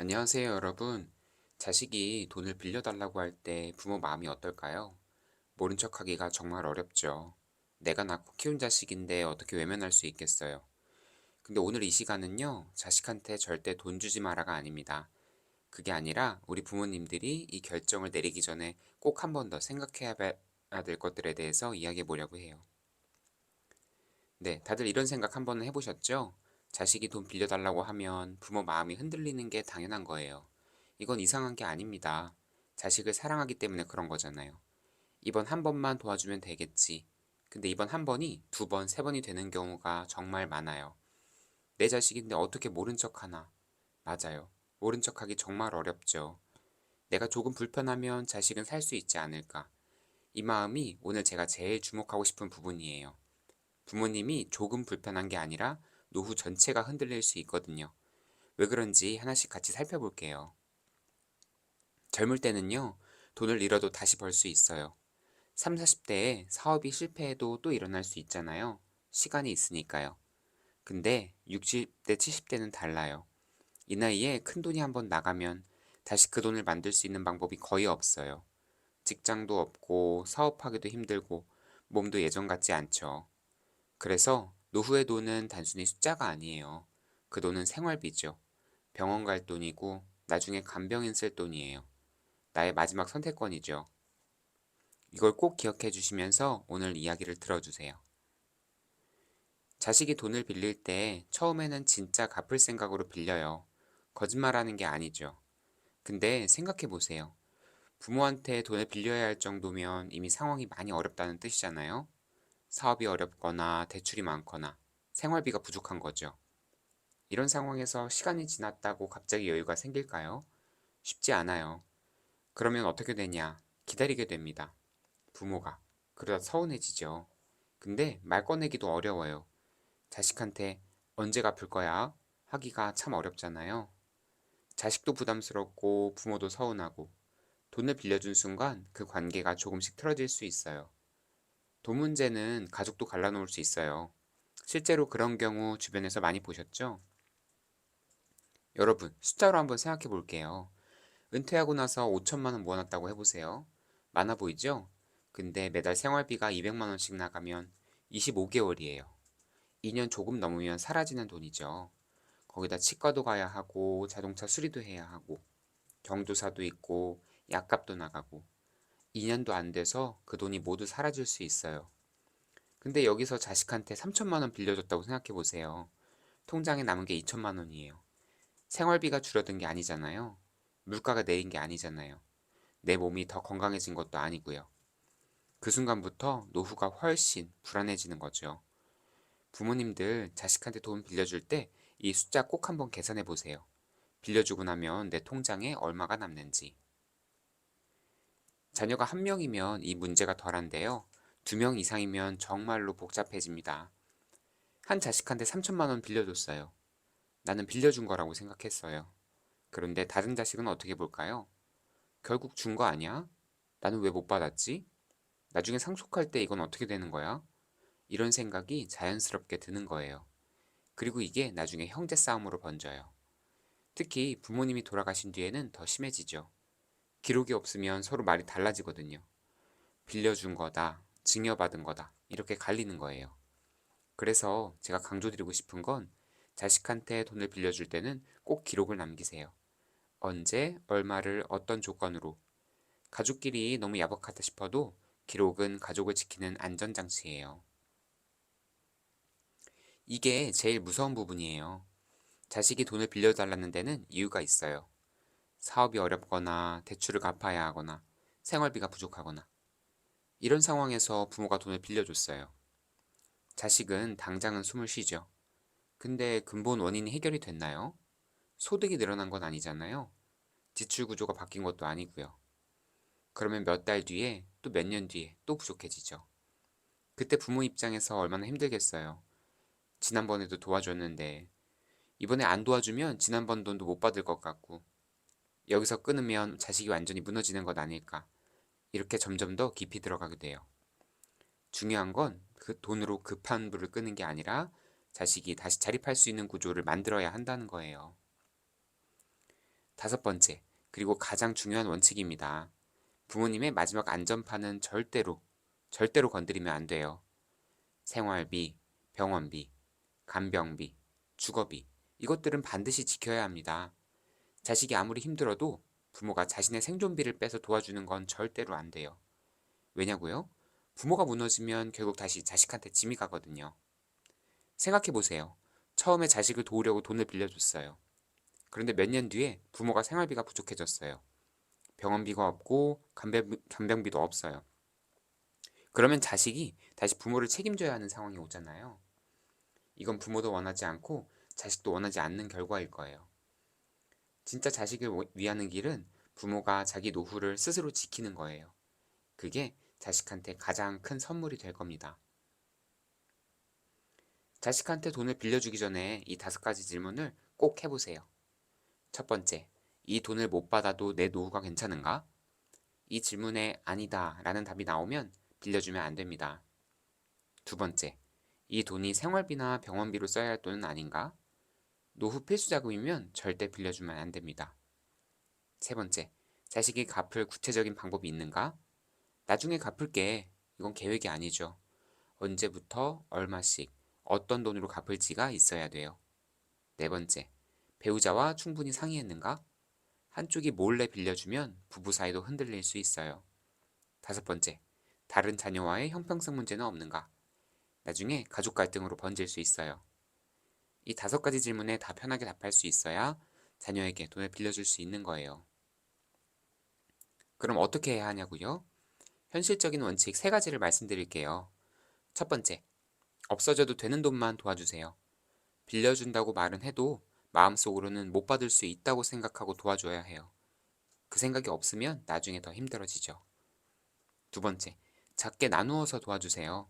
안녕하세요, 여러분. 자식이 돈을 빌려달라고 할 때 부모 마음이 어떨까요? 모른 척하기가 정말 어렵죠. 내가 낳고 키운 자식인데 어떻게 외면할 수 있겠어요. 근데 오늘 이 시간은요, 자식한테 절대 돈 주지 마라가 아닙니다. 그게 아니라 우리 부모님들이 이 결정을 내리기 전에 꼭 한 번 더 생각해야 될 것들에 대해서 이야기해 보려고 해요. 네, 다들 이런 생각 한 번은 해보셨죠? 자식이 돈 빌려달라고 하면 부모 마음이 흔들리는 게 당연한 거예요. 이건 이상한 게 아닙니다. 자식을 사랑하기 때문에 그런 거잖아요. 이번 한 번만 도와주면 되겠지. 근데 이번 한 번이 두 번, 세 번이 되는 경우가 정말 많아요. 내 자식인데 어떻게 모른 척 하나? 맞아요. 모른 척 하기 정말 어렵죠. 내가 조금 불편하면 자식은 살 수 있지 않을까? 이 마음이 오늘 제가 제일 주목하고 싶은 부분이에요. 부모님이 조금 불편한 게 아니라 노후 전체가 흔들릴 수 있거든요. 왜 그런지 하나씩 같이 살펴볼게요. 젊을 때는요, 돈을 잃어도 다시 벌 수 있어요. 3, 40대에 사업이 실패해도 또 일어날 수 있잖아요. 시간이 있으니까요. 근데 60대, 70대는 달라요. 이 나이에 큰 돈이 한번 나가면 다시 그 돈을 만들 수 있는 방법이 거의 없어요. 직장도 없고 사업하기도 힘들고 몸도 예전 같지 않죠. 그래서 노후의 돈은 단순히 숫자가 아니에요. 그 돈은 생활비죠. 병원 갈 돈이고 나중에 간병인 쓸 돈이에요. 나의 마지막 선택권이죠. 이걸 꼭 기억해 주시면서 오늘 이야기를 들어주세요. 자식이 돈을 빌릴 때 처음에는 진짜 갚을 생각으로 빌려요. 거짓말하는 게 아니죠. 근데 생각해 보세요. 부모한테 돈을 빌려야 할 정도면 이미 상황이 많이 어렵다는 뜻이잖아요. 사업이 어렵거나 대출이 많거나 생활비가 부족한 거죠. 이런 상황에서 시간이 지났다고 갑자기 여유가 생길까요? 쉽지 않아요. 그러면 어떻게 되냐? 기다리게 됩니다. 부모가. 그러다 서운해지죠. 근데 말 꺼내기도 어려워요. 자식한테 언제 갚을 거야? 하기가 참 어렵잖아요. 자식도 부담스럽고 부모도 서운하고 돈을 빌려준 순간 그 관계가 조금씩 틀어질 수 있어요. 돈 문제는 가족도 갈라놓을 수 있어요. 실제로 그런 경우 주변에서 많이 보셨죠? 여러분, 숫자로 한번 생각해 볼게요. 은퇴하고 나서 5천만 원 모아놨다고 해보세요. 많아 보이죠? 근데 매달 생활비가 200만 원씩 나가면 25개월이에요. 2년 조금 넘으면 사라지는 돈이죠. 거기다 치과도 가야 하고 자동차 수리도 해야 하고 경조사도 있고 약값도 나가고 2년도 안 돼서 그 돈이 모두 사라질 수 있어요. 근데 여기서 자식한테 3천만 원 빌려줬다고 생각해 보세요. 통장에 남은 게 2천만 원이에요. 생활비가 줄어든 게 아니잖아요. 물가가 내린 게 아니잖아요. 내 몸이 더 건강해진 것도 아니고요. 그 순간부터 노후가 훨씬 불안해지는 거죠. 부모님들 자식한테 돈 빌려줄 때 이 숫자 꼭 한번 계산해 보세요. 빌려주고 나면 내 통장에 얼마가 남는지. 자녀가 한 명이면 이 문제가 덜한데요. 두 명 이상이면 정말로 복잡해집니다. 한 자식한테 3천만 원 빌려줬어요. 나는 빌려준 거라고 생각했어요. 그런데 다른 자식은 어떻게 볼까요? 결국 준 거 아니야? 나는 왜 못 받았지? 나중에 상속할 때 이건 어떻게 되는 거야? 이런 생각이 자연스럽게 드는 거예요. 그리고 이게 나중에 형제 싸움으로 번져요. 특히 부모님이 돌아가신 뒤에는 더 심해지죠. 기록이 없으면 서로 말이 달라지거든요. 빌려준 거다, 증여받은 거다, 이렇게 갈리는 거예요. 그래서 제가 강조드리고 싶은 건 자식한테 돈을 빌려줄 때는 꼭 기록을 남기세요. 언제, 얼마를 어떤 조건으로. 가족끼리 너무 야박하다 싶어도 기록은 가족을 지키는 안전장치예요. 이게 제일 무서운 부분이에요. 자식이 돈을 빌려달라는 데는 이유가 있어요. 사업이 어렵거나 대출을 갚아야 하거나 생활비가 부족하거나 이런 상황에서 부모가 돈을 빌려줬어요. 자식은 당장은 숨을 쉬죠. 근데 근본 원인이 해결이 됐나요? 소득이 늘어난 건 아니잖아요. 지출 구조가 바뀐 것도 아니고요. 그러면 몇 달 뒤에 또 몇 년 뒤에 또 부족해지죠. 그때 부모 입장에서 얼마나 힘들겠어요. 지난번에도 도와줬는데 이번에 안 도와주면 지난번 돈도 못 받을 것 같고 여기서 끊으면 자식이 완전히 무너지는 것 아닐까. 이렇게 점점 더 깊이 들어가게 돼요. 중요한 건 그 돈으로 급한 불을 끄는 게 아니라 자식이 다시 자립할 수 있는 구조를 만들어야 한다는 거예요. 다섯 번째, 그리고 가장 중요한 원칙입니다. 부모님의 마지막 안전판은 절대로 건드리면 안 돼요. 생활비, 병원비, 간병비, 주거비, 이것들은 반드시 지켜야 합니다. 자식이 아무리 힘들어도 부모가 자신의 생존비를 빼서 도와주는 건 절대로 안 돼요. 왜냐고요? 부모가 무너지면 결국 다시 자식한테 짐이 가거든요. 생각해보세요. 처음에 자식을 도우려고 돈을 빌려줬어요. 그런데 몇 년 뒤에 부모가 생활비가 부족해졌어요. 병원비가 없고 간병비도 없어요. 그러면 자식이 다시 부모를 책임져야 하는 상황이 오잖아요. 이건 부모도 원하지 않고 자식도 원하지 않는 결과일 거예요. 진짜 자식을 위하는 길은 부모가 자기 노후를 스스로 지키는 거예요. 그게 자식한테 가장 큰 선물이 될 겁니다. 자식한테 돈을 빌려주기 전에 이 다섯 가지 질문을 꼭 해보세요. 첫 번째, 이 돈을 못 받아도 내 노후가 괜찮은가? 이 질문에 아니다 라는 답이 나오면 빌려주면 안 됩니다. 두 번째, 이 돈이 생활비나 병원비로 써야 할 돈은 아닌가? 노후 필수 자금이면 절대 빌려주면 안 됩니다. 세 번째, 자식이 갚을 구체적인 방법이 있는가? 나중에 갚을게. 이건 계획이 아니죠. 언제부터 얼마씩 어떤 돈으로 갚을지가 있어야 돼요. 네 번째, 배우자와 충분히 상의했는가? 한쪽이 몰래 빌려주면 부부 사이도 흔들릴 수 있어요. 다섯 번째, 다른 자녀와의 형평성 문제는 없는가? 나중에 가족 갈등으로 번질 수 있어요. 이 다섯 가지 질문에 다 편하게 답할 수 있어야 자녀에게 돈을 빌려줄 수 있는 거예요. 그럼 어떻게 해야 하냐고요? 현실적인 원칙 세 가지를 말씀드릴게요. 첫 번째, 없어져도 되는 돈만 도와주세요. 빌려준다고 말은 해도 마음속으로는 못 받을 수 있다고 생각하고 도와줘야 해요. 그 생각이 없으면 나중에 더 힘들어지죠. 두 번째, 작게 나누어서 도와주세요.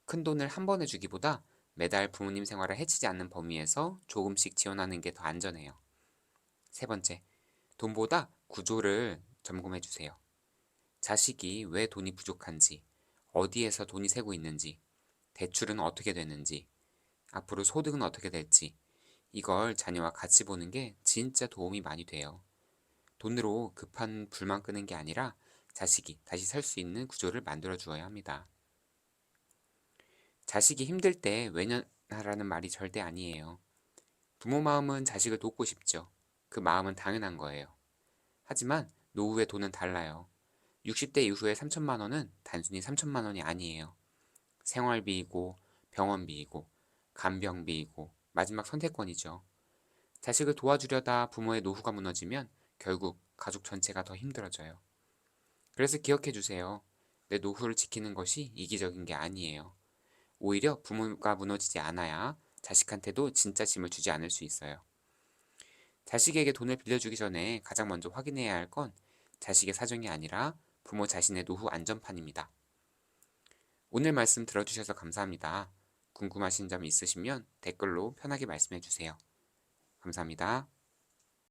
큰 돈을 한 번에 주기보다 매달 부모님 생활을 해치지 않는 범위에서 조금씩 지원하는 게 더 안전해요. 세 번째, 돈보다 구조를 점검해 주세요. 자식이 왜 돈이 부족한지, 어디에서 돈이 새고 있는지, 대출은 어떻게 되는지, 앞으로 소득은 어떻게 될지, 이걸 자녀와 같이 보는 게 진짜 도움이 많이 돼요. 돈으로 급한 불만 끄는 게 아니라 자식이 다시 살 수 있는 구조를 만들어 주어야 합니다. 자식이 힘들 때 외면하라는 말이 절대 아니에요. 부모 마음은 자식을 돕고 싶죠. 그 마음은 당연한 거예요. 하지만 노후의 돈은 달라요. 60대 이후의 3천만 원은 단순히 3천만 원이 아니에요. 생활비이고 병원비이고 간병비이고 마지막 선택권이죠. 자식을 도와주려다 부모의 노후가 무너지면 결국 가족 전체가 더 힘들어져요. 그래서 기억해 주세요. 내 노후를 지키는 것이 이기적인 게 아니에요. 오히려 부모가 무너지지 않아야 자식한테도 진짜 짐을 주지 않을 수 있어요. 자식에게 돈을 빌려주기 전에 가장 먼저 확인해야 할 건 자식의 사정이 아니라 부모 자신의 노후 안전판입니다. 오늘 말씀 들어주셔서 감사합니다. 궁금하신 점 있으시면 댓글로 편하게 말씀해 주세요. 감사합니다.